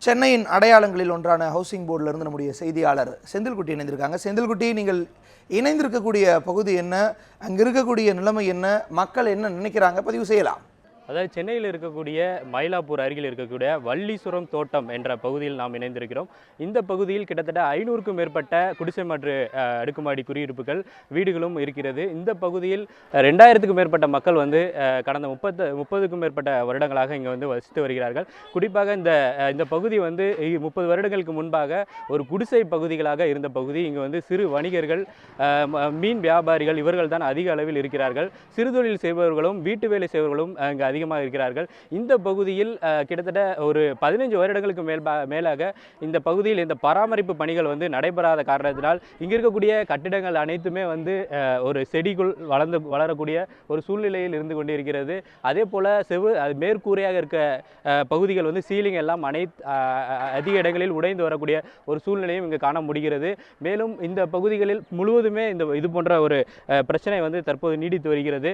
சென்னையின் அடையாளங்களில் ஒன்றான ஹவுசிங் போர்டிலிருந்து நம்முடைய செய்தியாளர் செந்தில்குட்டி இணைந்திருக்காங்க. செந்தில்குட்டி, நீங்கள் இணைந்திருக்கக்கூடிய பகுதி என்ன, அங்கே இருக்கக்கூடிய நிலைமை என்ன, மக்கள் என்ன நினைக்கிறாங்க, பதிவு செய்யலாம். அதாவது சென்னையில் இருக்கக்கூடிய மயிலாப்பூர் அருகில் இருக்கக்கூடிய வள்ளீஸ்வரம் தோட்டம் என்ற பகுதியில் நாம் இணைந்திருக்கிறோம். இந்த பகுதியில் கிட்டத்தட்ட 500க்கும் மேற்பட்ட குடிசை மாற்று அடுக்குமாடி குடியிருப்புகள் வீடுகளும் இருக்கிறது. இந்த பகுதியில் 2000க்கும் மேற்பட்ட மக்கள் கடந்த 30க்கும் மேற்பட்ட வருடங்களாக இங்கே வசித்து வருகிறார்கள். குறிப்பாக இந்த பகுதி 30 வருடங்களுக்கு முன்பாக ஒரு குடிசை பகுதிகளாக இருந்த பகுதி. இங்கே சிறு வணிகர்கள், மீன் வியாபாரிகள் இவர்கள் தான் அதிக அளவில் இருக்கிறார்கள். சிறுதொழில் செய்பவர்களும் வீட்டு வேலை செய்பவர்களும் இங்கே அதிகமாக இருக்கிறார்கள். இந்த பகுதியில் கிட்டத்தட்ட ஒரு 15 வருடங்களுக்கு மேலாக இந்த பகுதியில் இந்த பராமரிப்பு பணிகள் நடைபெறாத காரணத்தினால் இங்கே இருக்கக்கூடிய கட்டிடங்கள் அனைத்துமே ஒரு செடிக்குள் வளரக்கூடிய ஒரு சூழ்நிலையில் இருந்து கொண்டிருக்கிறது. அதே போல மேற்கூரையாக இருக்க பகுதிகள் சீலிங் எல்லாம் அதிக இடங்களில் உடைந்து வரக்கூடிய ஒரு சூழ்நிலையும் இங்கு காண முடிகிறது. மேலும் இந்த பகுதிகளில் முழுவதுமே இது போன்ற ஒரு பிரச்சனை தற்போது நீடித்து வருகிறது.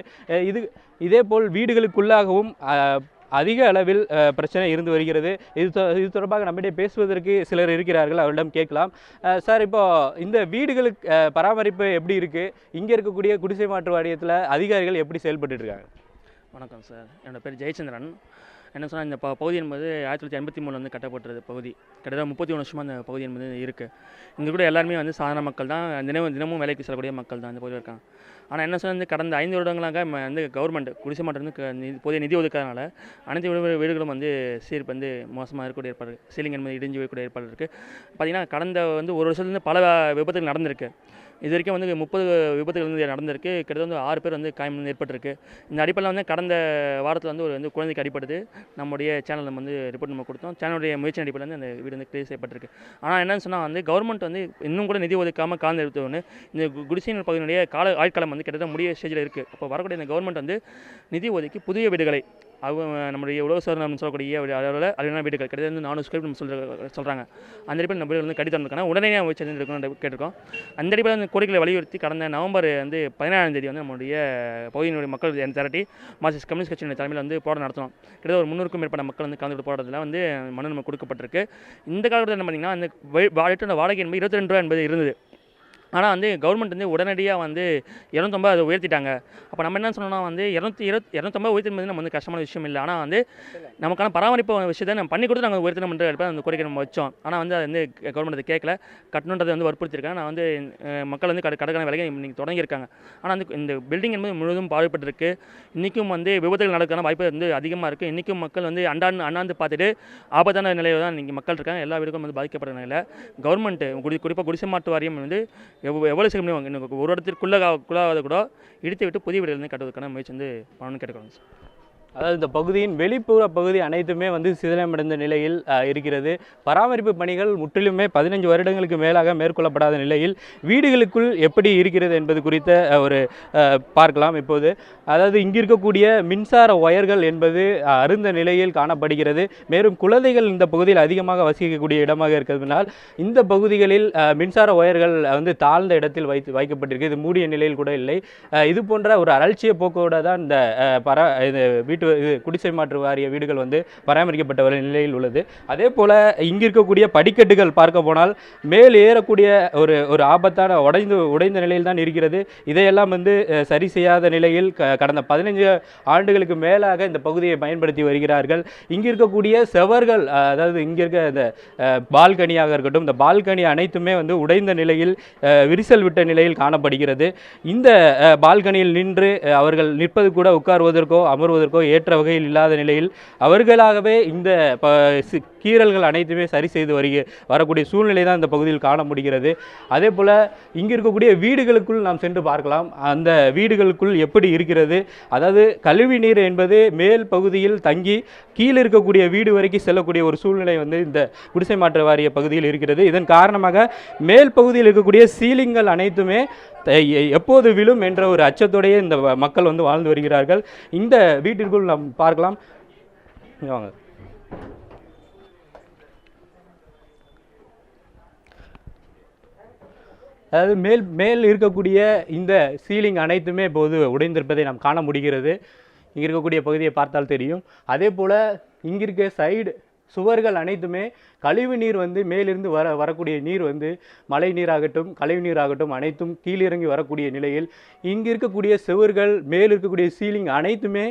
இதேபோல் வீடுகளுக்குள்ளாகவும் அதிக அளவில் பிரச்சனை இருந்து வருகிறது. இது தொடர்பாக நம்மிடையே பேசுவதற்கு சிலர் இருக்கிறார்கள், அவரிடம் கேட்கலாம். சார், இப்போ இந்த வீடுகளுக்கு பராமரிப்பு எப்படி இருக்குது? இங்கே இருக்கக்கூடிய குடிசை மாற்று வாரியத்தில் அதிகாரிகள் எப்படி செயல்பட்டு இருக்காங்க? வணக்கம் சார், என்னோடய பேர் ஜெயச்சந்திரன். என்ன சொன்னால், இந்த பகுதி என்பது 1983 கட்டப்பட்டது பகுதி. கிட்டத்தட்ட 31 வருஷமாக அந்த பகுதி என்பது இருக்குது. இங்கே கூட எல்லாருமே சாதாரண மக்கள் தான், தினமும் வேலைக்கு செல்லக்கூடிய மக்கள் தான் இந்த பகுதியில் இருக்காங்க. ஆனால் என்ன சொன்னால், கடந்த 5 வருடங்களாக கவர்மெண்ட் குடிசை மாற்றம் போதிய நிதி ஒதுக்காதனால அனைத்து வீடுகளும் சீர்ப்பு மோசமாக இருக்கக்கூடிய ஏற்பாடு, சீலிங் என்பது இடிஞ்சு வைக்கக்கூடிய ஏற்பாடு இருக்குது. பார்த்திங்கன்னா கடந்த ஒரு வருஷத்துலேருந்து பல விபத்துகள் நடந்திருக்கு. இது வரைக்கும் 30 விபத்துகள் நடந்திருக்கு. கிட்டத்தட்ட 6 பேர் காயம் ஏற்பட்டிருக்கு. இந்த அடிப்படையில் கடந்த வாரத்தில் ஒரு குழந்தைக்கு அடிப்படுது. நம்முடைய சேனல் நம்ம ரிப்போர்ட் நம்ம கொடுத்தோம். சேனலுடைய முயற்சி அடிப்படையில் அந்த வீடு கிளியர் செய்யப்பட்டிருக்கு. ஆனால் என்னன்னு சொன்னால் கவர்மெண்ட் இன்னும் கூட நிதி ஒதுக்காமல் காலம் எடுத்தோன்னு இந்த குடிசை பகுதியினுடைய ஆட்காலம் கிட்டத்தட்ட முடிய ஸ்டேஜில் இருக்குது. அப்போ வரக்கூடிய இந்த கவர்மெண்ட் நிதி ஒதுக்கி புதிய வீடுகளை நம்முடைய உலக நம்ம சொல்லக்கூடிய அளவில் அழிவான வீடுகள் கிட்டத்தட்ட 400 ஸ்கொயர் நம்ம சொல்கிறாங்க. அந்த அடிப்படையில் நம்ம வீடு கட்டி தந்துருக்காங்க. உடனே முயற்சி இருக்கணும்னு கேட்டிருக்கோம். அந்த அடிப்படையில் அந்த கோரிக்கைகளை வலியுறுத்தி கடந்த நவம்பர் 17ஆம் தேதி நம்முடைய பகுதியினுடைய மக்கள் திரட்டி மார்க்சிஸ்ட் கம்யூனிஸ்ட் கட்சியினுடைய தலைமையில் போராட்டம் நடத்தணும். கிட்டத்தட்ட ஒரு 300க்கும் மேற்பட்ட மக்கள் கலந்து போராட்டத்தில் மனு நம்ம கொடுக்கப்பட்டிருக்கு. இந்த காலகட்டத்தில் என்ன பார்த்தீங்கன்னா, அந்த வாடகை என்பது 22 ரூபா என்பது இருந்தது. ஆனால் கவர்மெண்ட் உடனடியாக 250 அதை உயர்த்திட்டாங்க. அப்போ நம்ம என்ன சொன்னோம்னா 250 உயர்த்தினது நம்ம கஷ்டமான விஷயம் இல்லை. ஆனால் நமக்கான பராமரிப்பு விஷயத்தை நம்ம பண்ணி கொடுத்து நாங்கள் உயர்த்தணும்ன்ற அந்த கோரிக்கை நம்ம வச்சோம். ஆனால் அது கவர்மெண்ட் அதை கேட்கல, கட்டணுன்றதை வற்புறுத்திருக்காங்க. நான் மக்கள் கடைக்கான வேலையை இன்றைக்கி தொடங்கியிருக்காங்க. ஆனால் இந்த பில்டிங் என்பது முழுவதும் பாடுபட்டிருக்கு. இன்றைக்கும் விபத்துகள் நடக்கான வாய்ப்பு அதிகமாக இருக்குது. இன்றைக்கும் மக்கள் அண்ணாந்து பார்த்துட்டு ஆபத்தான நிலையில் தான் இன்றைக்கி மக்கள் இருக்காங்க. எல்லா வீடுகளும் பாதிக்கப்படுற நிலையில் கவர்மெண்ட் குறிப்பாக குடிசை மாற்று வாரியம் எவ்வளோ செய்ய முடியும், ஒரு இடத்திற்குள்ளாவது கூட இடித்து விட்டு புதிய வீடுகள் கட்டுவதற்கான முயற்சி பண்ணணும்னு கேட்டுக்கோங்க சார். அதாவது இந்த பகுதியின் வெளிப்புற பகுதி அனைத்துமே சிதிலமடைந்த நிலையில் இருக்கிறது. பராமரிப்பு பணிகள் முற்றிலுமே 15 வருடங்களுக்கு மேலாக மேற்கொள்ளப்படாத நிலையில் வீடுகளுக்குள் எப்படி இருக்கிறது என்பது குறித்த ஒரு பார்க்கலாம் இப்போது. அதாவது இங்கே இருக்கக்கூடிய மின்சார ஒயர்கள் என்பது அருந்த நிலையில் காணப்படுகிறது. மேலும் குழந்தைகள் இந்த பகுதியில் அதிகமாக வசிக்கக்கூடிய இடமாக இருக்கிறதுனால் இந்த பகுதிகளில் மின்சார ஒயர்கள் தாழ்ந்த இடத்தில் வைக்கப்பட்டிருக்கு. இது மூடிய நிலையில் கூட இல்லை. இது போன்ற ஒரு அலட்சிய போக்கோடு தான் இந்த வீட்டு குடிசை மாற்று வாரிய வீடுகள் பராமரிக்கப்பட்ட ஒரு நிலையில் உள்ளது. அதே போல இங்க இருக்கக்கூடிய படிக்கட்டுகள் பார்க்க போனால் மேல் ஏறக்கூடிய ஒரு ஆபத்தான உடைந்த நிலையில் தான் இருக்கிறது. இதையெல்லாம் சரி செய்யாத நிலையில் கடந்த 15 ஆண்டுகளுக்கு மேலாக இந்த பகுதியை பயன்படுத்தி வருகிறார்கள். இங்க இருக்கக்கூடிய செவர்கள், அதாவது இங்க இருக்க இந்த பால்கனியாக இருக்கட்டும், இந்த பால்கனி அனைத்துமே உடைந்த நிலையில் விரிசல் விட்ட நிலையில் காணப்படுகிறது. இந்த பால்கனியில் நின்று அவர்கள் நிற்பது கூட உட்காருவதற்கோ அமர்வதற்கோ ஏற்ற வகையில் இல்லாத நிலையில் அவர்களாகவே இந்த கீறல்கள் அனைத்துமே சரி செய்து வரக்கூடிய சூழ்நிலை தான் இந்த பகுதியில் காண முடிகிறது. அதே போல் இங்கே இருக்கக்கூடிய வீடுகளுக்குள் நாம் சென்று பார்க்கலாம். அந்த வீடுகளுக்குள் எப்படி இருக்கிறது, அதாவது கழிவு நீர் என்பது மேல் பகுதியில் தங்கி கீழே இருக்கக்கூடிய வீடு வரைக்கும் செல்லக்கூடிய ஒரு சூழ்நிலை இந்த குடிசை மாற்று வாரிய பகுதியில் இருக்கிறது. இதன் காரணமாக மேல் பகுதியில் இருக்கக்கூடிய சீலிங்கள் அனைத்துமே எப்போது விழும் என்ற ஒரு அச்சத்தோடையே இந்த மக்கள் வாழ்ந்து வருகிறார்கள். இந்த வீட்டிற்குள் நாம் பார்க்கலாம். வாங்க. அதாவது மேல் இருக்கக்கூடிய இந்த சீலிங் அனைத்துமே இப்போது உடைந்திருப்பதை நாம் காண முடிகிறது. இங்கே இருக்கக்கூடிய பகுதியை பார்த்தால் தெரியும். அதே போல் இங்கே இருக்க சைடு சுவர்கள் அனைத்துமே கழிவு நீர் வந்து மேலிருந்து வரக்கூடிய நீர் வந்து மழை நீராகட்டும் கழிவு நீராகட்டும் அனைத்தும் கீழிறங்கி வரக்கூடிய நிலையில் இங்கு இருக்கக்கூடிய சுவர்கள் மேல் இருக்கக்கூடிய சீலிங் அனைத்துமே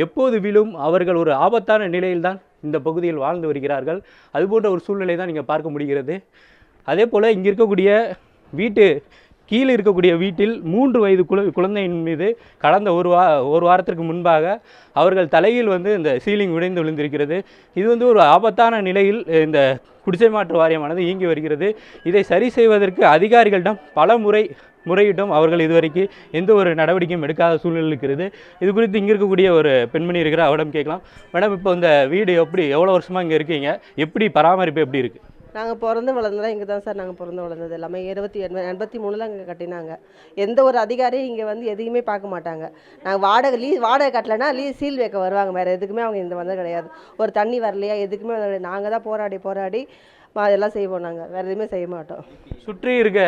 எப்போது விழும், அவர்கள் ஒரு ஆபத்தான நிலையில்தான் இந்த பகுதியில் வாழ்ந்து வருகிறார்கள். அதுபோன்ற ஒரு சூழ்நிலை தான் நீங்கள் பார்க்க முடிகிறது. அதே போல் இங்கே இருக்கக்கூடிய கீழே இருக்கக்கூடிய வீட்டில் 3 வயது குழந்தையின் மீது கடந்த ஒரு வாரத்திற்கு முன்பாக அவர்கள் தலையில் வந்து இந்த சீலிங் உடைந்து விழுந்திருக்கிறது. இது வந்து ஒரு ஆபத்தான நிலையில் இந்த குடிசை மாற்று வாரியமானது இயங்கி வருகிறது. இதை சரி செய்வதற்கு அதிகாரிகளிடம் பல முறையிட்டும் அவர்கள் இதுவரைக்கும் எந்த ஒரு நடவடிக்கையும் எடுக்காத சூழ்நிலை இருக்கிறது. இது குறித்து இங்கே இருக்கக்கூடிய ஒரு பெண்மணி இருக்கிற அவரிடம் கேட்கலாம். மேடம், இப்போ இந்த வீடு எவ்வளோ வருஷமாக இங்கே இருக்கீங்க, எப்படி பராமரிப்பு எப்படி இருக்குது? நாங்கள் பிறந்து வளர்ந்ததெல்லாம் இங்கே தான் சார். நாங்கள் பிறந்து வளர்ந்தது எல்லாமே 83 இங்கே கட்டினாங்க. எந்த ஒரு அதிகாரியும் இங்கே வந்து எதையுமே பார்க்க மாட்டாங்க. நாங்கள் வாடகை கட்டலைன்னா சீல் வைக்க வருவாங்க. வேறு எதுக்குமே அவங்க இந்த வந்தது கிடையாது. ஒரு தண்ணி வரலையா எதுக்குமே நாங்கள் தான் போராடி அதெல்லாம் செய்வோம். நாங்கள் வேறு எதுவுமே செய்ய மாட்டோம். சுற்றி இருக்க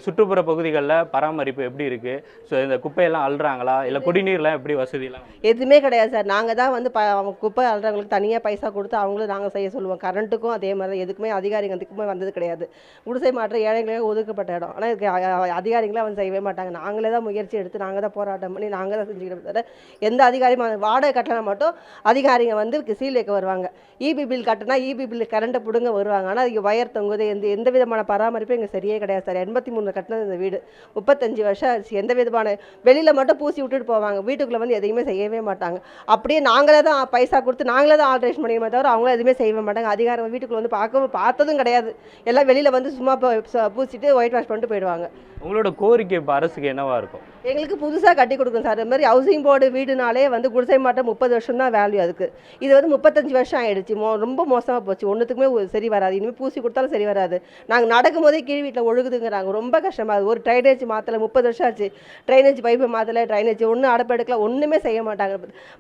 சுற்றுப்புற பகுதிகளில் பராமரிப்பு எப்படி இருக்குது? ஸோ இந்த குப்பையெல்லாம் அள்ளுறாங்களா, இல்லை குடிநீர்லாம் எப்படி வசதியெல்லாம்? எதுவுமே கிடையாது சார். நாங்கள் தான் வந்து குப்பை அள்ளுறவங்களுக்கு தனியாக பைசா கொடுத்து அவங்களும் நாங்கள் செய்ய சொல்லுவோம். கரண்ட்டுக்கும் அதே மாதிரி தான். எதுக்குமே அதிகாரிங்க அதுக்குமே வந்தது கிடையாது. குடிசை மாற்ற ஏழைகளுக்கு ஒதுக்கப்பட்ட இடம். ஆனால் இதுக்கு அதிகாரிங்களாம் வந்து செய்யவே மாட்டாங்க. நாங்களே தான் முயற்சி எடுத்து நாங்கள் தான் போராட்டம் பண்ணி நாங்கள் தான் செஞ்சுக்கிட்டு தவிர எந்த அதிகாரியும் வாடகை கட்டணா மட்டும் அதிகாரிங்க வந்து சீல் வைக்க வருவாங்க. இபி பில் கட்டினா இபி பில் கரண்ட்டை பிடுங்க வருவாங்க. ஆனால் இங்கே வயர் தொங்குது. எந்த விதமான பராமரிப்பும் இங்கே சரியே கிடையாது சார். 83 கட்டினது இந்த வீடு 35 வருஷம் ஆச்சு. எந்த விதமான வெளியில் மட்டும் பூசி விட்டுட்டு போவாங்க. வீட்டுக்குள்ளே வந்து எதையுமே செய்யவே மாட்டாங்க. அப்படியே நாங்களே தான் பைசா கொடுத்து நாங்களே தான் ஆல்ட்ரேஷன் பண்ணியுமே தவிர அவங்களும் எதுவுமே செய்யவே மாட்டாங்க. அதிகாரம் வீட்டுக்குள்ளே வந்து பார்த்ததும் கிடையாது. எல்லாம் வெளியில் வந்து சும்மா பூசிட்டு ஒயிட் வாஷ் பண்ணிட்டு போயிடுவாங்க. உங்களோட கோரிக்கை இப்போ அரசுக்கு என்னவா இருக்கும்? எங்களுக்கு புதுசாக கட்டி கொடுக்கும் சார். இது மாதிரி ஹவுசிங் போர்டு வீடுனாலே வந்து குடிசை மாட்டம் 30 வருஷம் தான் வேல்யூ அதுக்கு. இது வந்து 35 வருஷம் ஆகிடுச்சு. ரொம்ப மோசமாக போச்சு. ஒன்றுத்துக்குமே சரி வராது. இனிமேல் பூசி கொடுத்தாலும் சரி வராது. நாங்கள் நடக்கும் போதே கீழ் வீட்டில் ஒழுகுதுங்கிறாங்க. ரொம்ப கஷ்டமாக. ஒரு ட்ரைனேஜ் மாற்றலை 30 வருஷம் ஆச்சு. ட்ரைனேஜ் பைப்பு மாற்றலை, ட்ரைனேஜ் ஒன்றும் அடப்பெடுக்கல, ஒன்றுமே செய்ய மாட்டாங்க.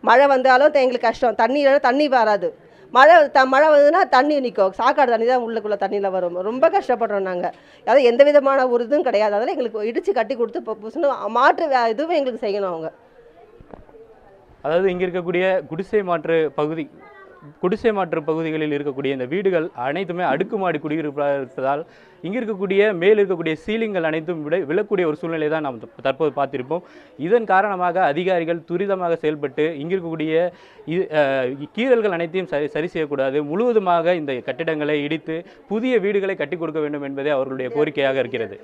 மழை வந்தாலும் எங்களுக்கு கஷ்டம். தண்ணி வராது. மழை வந்ததுன்னா தண்ணி நிற்கும். சாக்காடு தண்ணி தான் உள்ளுக்குள்ளே தண்ணியில் வரும். ரொம்ப கஷ்டப்படுறோம் நாங்கள். அதாவது எந்த விதமான ஒரு இதுவும் கிடையாது. அதனால் எங்களுக்கு இடித்து கட்டி கொடுத்து இப்போ புதுசுன்னு மாற்று இதுவும் எங்களுக்கு செய்யணும் அவங்க. அதாவது இங்கே இருக்கக்கூடிய குடிசை மாற்று பகுதிகளில் இருக்கக்கூடிய இந்த வீடுகள் அனைத்துமே அடுக்குமாடி குடியிருப்பாக இருப்பதால் இங்கே மேல் இருக்கக்கூடிய சீலிங்கள் அனைத்தும் விழக்கூடிய ஒரு சூழ்நிலை தான் நாம் தற்போது பார்த்திருப்போம். இதன் காரணமாக அதிகாரிகள் துரிதமாக செயல்பட்டு இங்கே இருக்கக்கூடிய கீறல்கள் அனைத்தையும் சரி செய்யக்கூடாது, முழுவதுமாக இந்த கட்டிடங்களை இடித்து புதிய வீடுகளை கட்டி கொடுக்க வேண்டும் என்பதே அவர்களுடைய கோரிக்கையாக இருக்கிறது.